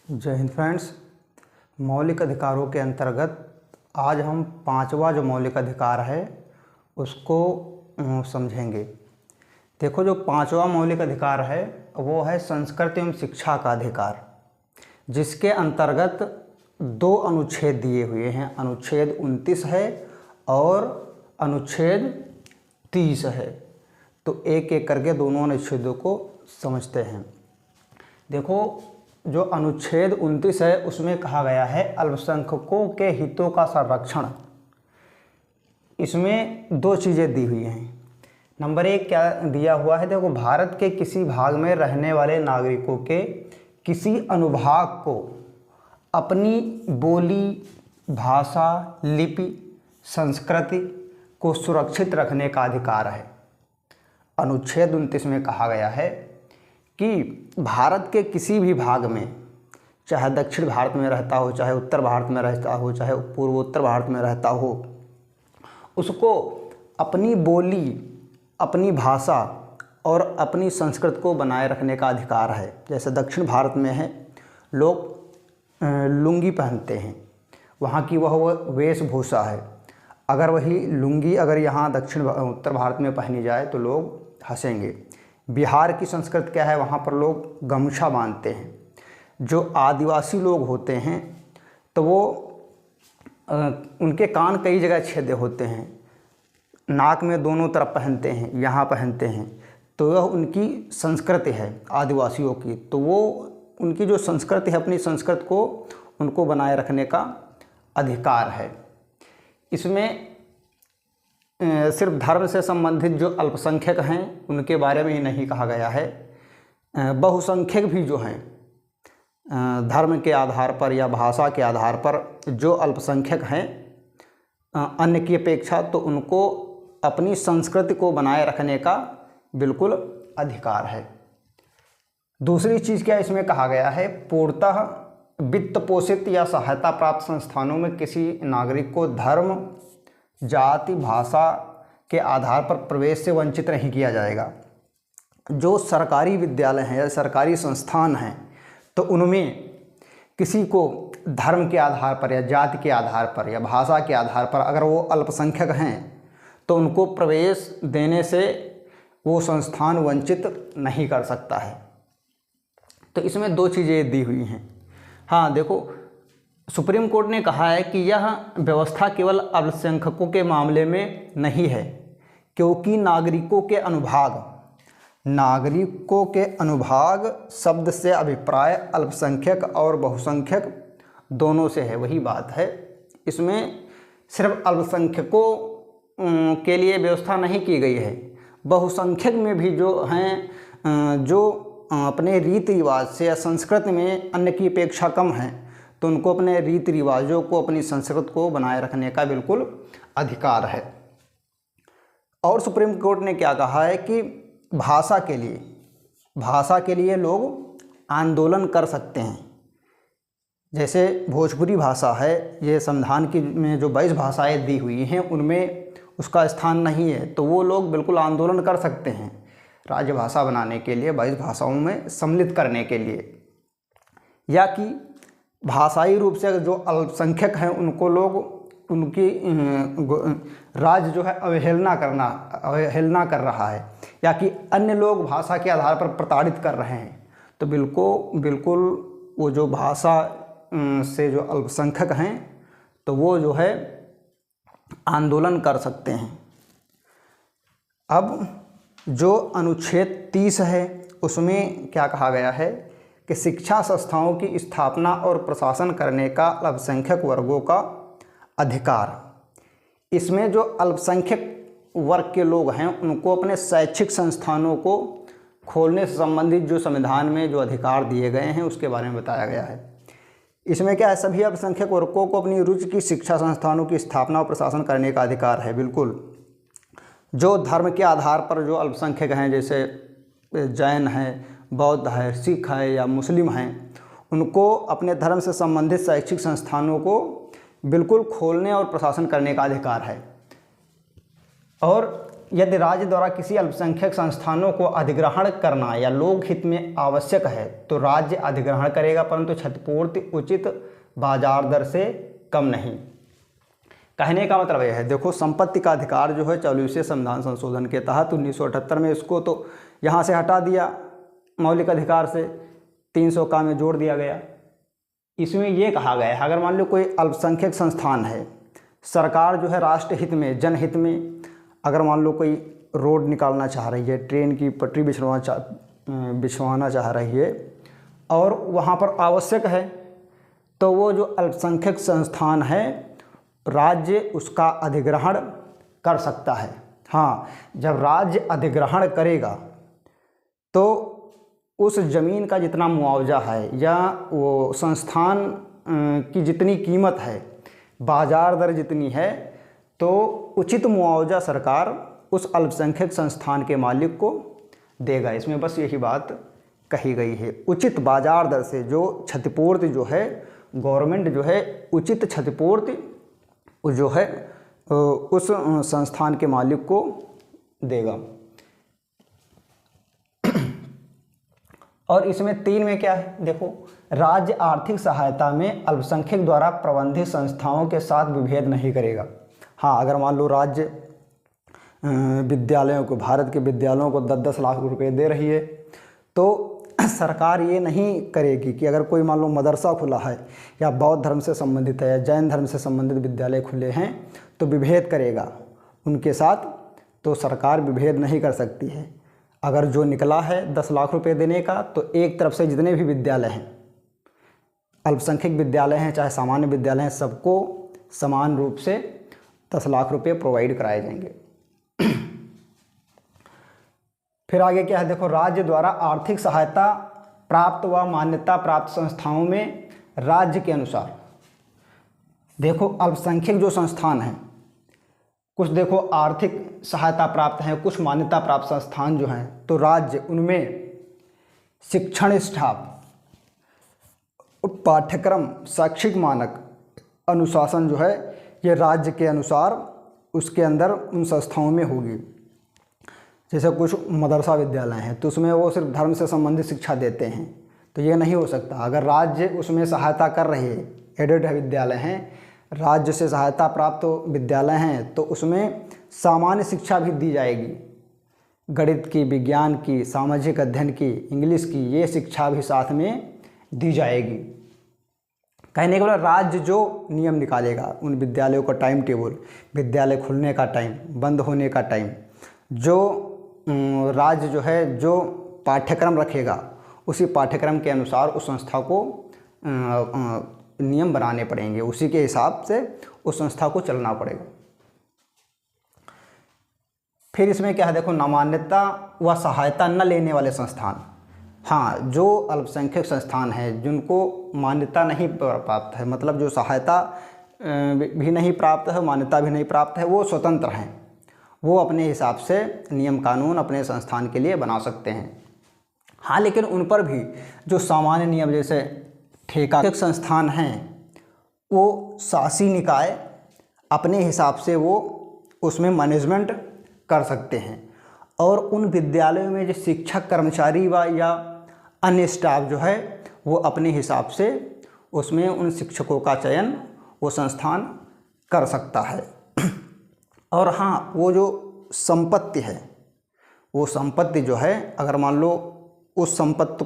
जय हिंद फ्रेंड्स। मौलिक अधिकारों के अंतर्गत आज हम पांचवा जो मौलिक अधिकार है उसको समझेंगे। देखो, जो पांचवा मौलिक अधिकार है वो है संस्कृति एवं शिक्षा का अधिकार, जिसके अंतर्गत दो अनुच्छेद दिए हुए हैं। अनुच्छेद 29 है और अनुच्छेद 30 है। तो एक एक करके दोनों अनुच्छेदों को समझते हैं। देखो, जो अनुच्छेद 29 है उसमें कहा गया है अल्पसंख्यकों के हितों का संरक्षण। इसमें दो चीज़ें दी हुई हैं। नंबर एक क्या दिया हुआ है, देखो, भारत के किसी भाग में रहने वाले नागरिकों के किसी अनुभाग को अपनी बोली, भाषा, लिपि, संस्कृति को सुरक्षित रखने का अधिकार है। अनुच्छेद 29 में कहा गया है कि भारत के किसी भी भाग में, चाहे दक्षिण भारत में रहता हो, चाहे उत्तर भारत में रहता हो, चाहे पूर्वोत्तर भारत में रहता हो, उसको अपनी बोली, अपनी भाषा और अपनी संस्कृति को बनाए रखने का अधिकार है। जैसे दक्षिण भारत में है, लोग लुंगी पहनते हैं, वहाँ की वह वेशभूषा है। अगर वही लुंगी अगर यहाँ उत्तर भारत में पहनी जाए तो लोग हंसेंगे। बिहार की संस्कृति क्या है, वहाँ पर लोग गमछा बांधते हैं। जो आदिवासी लोग होते हैं तो वो उनके कान कई जगह छेदे होते हैं, नाक में दोनों तरफ पहनते हैं, यहाँ पहनते हैं। तो वह उनकी संस्कृति है आदिवासियों की। तो वो उनकी जो संस्कृति है, अपनी संस्कृति को उनको बनाए रखने का अधिकार है। इसमें सिर्फ धर्म से संबंधित जो अल्पसंख्यक हैं उनके बारे में ही नहीं कहा गया है। बहुसंख्यक भी जो हैं, धर्म के आधार पर या भाषा के आधार पर जो अल्पसंख्यक हैं अन्य की अपेक्षा, तो उनको अपनी संस्कृति को बनाए रखने का बिल्कुल अधिकार है। दूसरी चीज़ क्या इसमें कहा गया है, पूर्णतः वित्त पोषित या सहायता प्राप्त संस्थानों में किसी नागरिक को धर्म, जाति, भाषा के आधार पर प्रवेश से वंचित नहीं किया जाएगा। जो सरकारी विद्यालय हैं या सरकारी संस्थान हैं तो उनमें किसी को धर्म के आधार पर या जाति के आधार पर या भाषा के आधार पर अगर वो अल्पसंख्यक हैं तो उनको प्रवेश देने से वो संस्थान वंचित नहीं कर सकता है। तो इसमें दो चीज़ें दी हुई हैं। हाँ, देखो, सुप्रीम कोर्ट ने कहा है कि यह व्यवस्था केवल अल्पसंख्यकों के मामले में नहीं है, क्योंकि नागरिकों के अनुभाग शब्द से अभिप्राय अल्पसंख्यक और बहुसंख्यक दोनों से है। वही बात है, इसमें सिर्फ अल्पसंख्यकों के लिए व्यवस्था नहीं की गई है। बहुसंख्यक में भी जो हैं, जो अपने रीति रिवाज से या संस्कृति में अन्य की अपेक्षा कम हैं, तो उनको अपने रीति रिवाजों को, अपनी संस्कृति को बनाए रखने का बिल्कुल अधिकार है। और सुप्रीम कोर्ट ने क्या कहा है कि भाषा के लिए लोग आंदोलन कर सकते हैं। जैसे भोजपुरी भाषा है, ये संविधान की में जो 22 भाषाएं दी हुई हैं उनमें उसका स्थान नहीं है, तो वो लोग बिल्कुल आंदोलन कर सकते हैं राजभाषा बनाने के लिए, 22 भाषाओं में सम्मिलित करने के लिए। या कि भाषाई रूप से जो अल्पसंख्यक हैं उनको लोग उनकी राज्य जो है अवहेलना कर रहा है, या कि अन्य लोग भाषा के आधार पर प्रताड़ित कर रहे हैं, तो बिल्कुल वो जो भाषा से जो अल्पसंख्यक हैं तो वो जो है आंदोलन कर सकते हैं। अब जो अनुच्छेद 30 है उसमें क्या कहा गया है कि शिक्षा संस्थाओं की स्थापना और प्रशासन करने का अल्पसंख्यक वर्गों का अधिकार। इसमें जो अल्पसंख्यक वर्ग के लोग हैं उनको अपने शैक्षिक संस्थानों को खोलने से संबंधित जो संविधान में जो अधिकार दिए गए हैं उसके बारे में बताया गया है। इसमें क्या है, सभी अल्पसंख्यक वर्गों को अपनी रुचि की शिक्षा संस्थानों की स्थापना और प्रशासन करने का अधिकार है। बिल्कुल, जो धर्म के आधार पर जो अल्पसंख्यक हैं, जैसे जैन हैं, बौद्ध है, सिख है या मुस्लिम हैं, उनको अपने धर्म से संबंधित शैक्षिक संस्थानों को बिल्कुल खोलने और प्रशासन करने का अधिकार है। और यदि राज्य द्वारा किसी अल्पसंख्यक संस्थानों को अधिग्रहण करना या लोक हित में आवश्यक है तो राज्य अधिग्रहण करेगा, परंतु क्षतिपूर्ति उचित बाजार दर से कम नहीं। कहने का मतलब यह है, देखो संपत्ति का अधिकार जो है 44वें संविधान संशोधन के तहत 1978 में इसको तो यहाँ से हटा दिया, मौलिक अधिकार से 300 का में जोड़ दिया गया। इसमें ये कहा गया है अगर मान लो कोई अल्पसंख्यक संस्थान है, सरकार जो है राष्ट्र हित में, जनहित में अगर मान लो कोई रोड निकालना चाह रही है, ट्रेन की पटरी बिछवाना चाह रही है और वहाँ पर आवश्यक है, तो वो जो अल्पसंख्यक संस्थान है राज्य उसका अधिग्रहण कर सकता है। हाँ, जब राज्य अधिग्रहण करेगा तो उस ज़मीन का जितना मुआवजा है या वो संस्थान की जितनी कीमत है, बाजार दर जितनी है, तो उचित मुआवजा सरकार उस अल्पसंख्यक संस्थान के मालिक को देगा। इसमें बस यही बात कही गई है, उचित बाजार दर से जो क्षतिपूर्ति जो है गवर्नमेंट जो है उचित क्षतिपूर्ति जो है उस संस्थान के मालिक को देगा। और इसमें 3 में क्या है, देखो राज्य आर्थिक सहायता में अल्पसंख्यक द्वारा प्रबंधित संस्थाओं के साथ विभेद नहीं करेगा। हाँ, अगर मान लो राज्य विद्यालयों को, भारत के विद्यालयों को 10-10 लाख रुपए दे रही है, तो सरकार ये नहीं करेगी कि अगर कोई मान लो मदरसा खुला है या बौद्ध धर्म से संबंधित है या जैन धर्म से संबंधित विद्यालय खुले हैं तो विभेद करेगा उनके साथ, तो सरकार विभेद नहीं कर सकती है। अगर जो निकला है 10 लाख रुपए देने का, तो एक तरफ से जितने भी विद्यालय हैं, अल्पसंख्यक विद्यालय हैं चाहे सामान्य विद्यालय हैं, सबको समान रूप से 10 लाख रुपए प्रोवाइड कराए जाएंगे। फिर आगे क्या है, देखो राज्य द्वारा आर्थिक सहायता प्राप्त व मान्यता प्राप्त संस्थाओं में राज्य के अनुसार, देखो अल्पसंख्यक जो संस्थान हैं, कुछ देखो आर्थिक सहायता प्राप्त हैं, कुछ मान्यता प्राप्त संस्थान जो हैं, तो राज्य उनमें शिक्षण स्टाफ, पाठ्यक्रम, शैक्षिक मानक, अनुशासन जो है ये राज्य के अनुसार उसके अंदर उन संस्थाओं में होगी। जैसे कुछ मदरसा विद्यालय हैं तो उसमें वो सिर्फ धर्म से संबंधित शिक्षा देते हैं, तो ये नहीं हो सकता। अगर राज्य उसमें सहायता कर रही है, एडेड विद्यालय हैं, राज्य से सहायता प्राप्त विद्यालय हैं, तो उसमें सामान्य शिक्षा भी दी जाएगी, गणित की, विज्ञान की, सामाजिक अध्ययन की, इंग्लिश की, ये शिक्षा भी साथ में दी जाएगी। कहने के बाद राज्य जो नियम निकालेगा उन विद्यालयों का टाइम टेबल, विद्यालय खुलने का टाइम, बंद होने का टाइम, जो राज्य जो है जो पाठ्यक्रम रखेगा उसी पाठ्यक्रम के अनुसार उस संस्था को नियम बनाने पड़ेंगे, उसी के हिसाब से उस संस्था को चलना पड़ेगा। फिर इसमें क्या है, देखो नामान्यता व सहायता न लेने वाले संस्थान। हाँ, जो अल्पसंख्यक संस्थान हैं जिनको मान्यता नहीं प्राप्त है, मतलब जो सहायता भी नहीं प्राप्त है, मान्यता भी नहीं प्राप्त है, वो स्वतंत्र हैं, वो अपने हिसाब से नियम कानून अपने संस्थान के लिए बना सकते हैं। हाँ, लेकिन उन पर भी जो सामान्य नियम, जैसे ठेका संस्थान हैं, वो शासी निकाय अपने हिसाब से वो उसमें मैनेजमेंट कर सकते हैं, और उन विद्यालयों में जो शिक्षक कर्मचारी व या अन्य स्टाफ जो है वो अपने हिसाब से उसमें उन शिक्षकों का चयन वो संस्थान कर सकता है। और हाँ, वो जो संपत्ति है, वो संपत्ति जो है अगर मान लो उस संपत्ति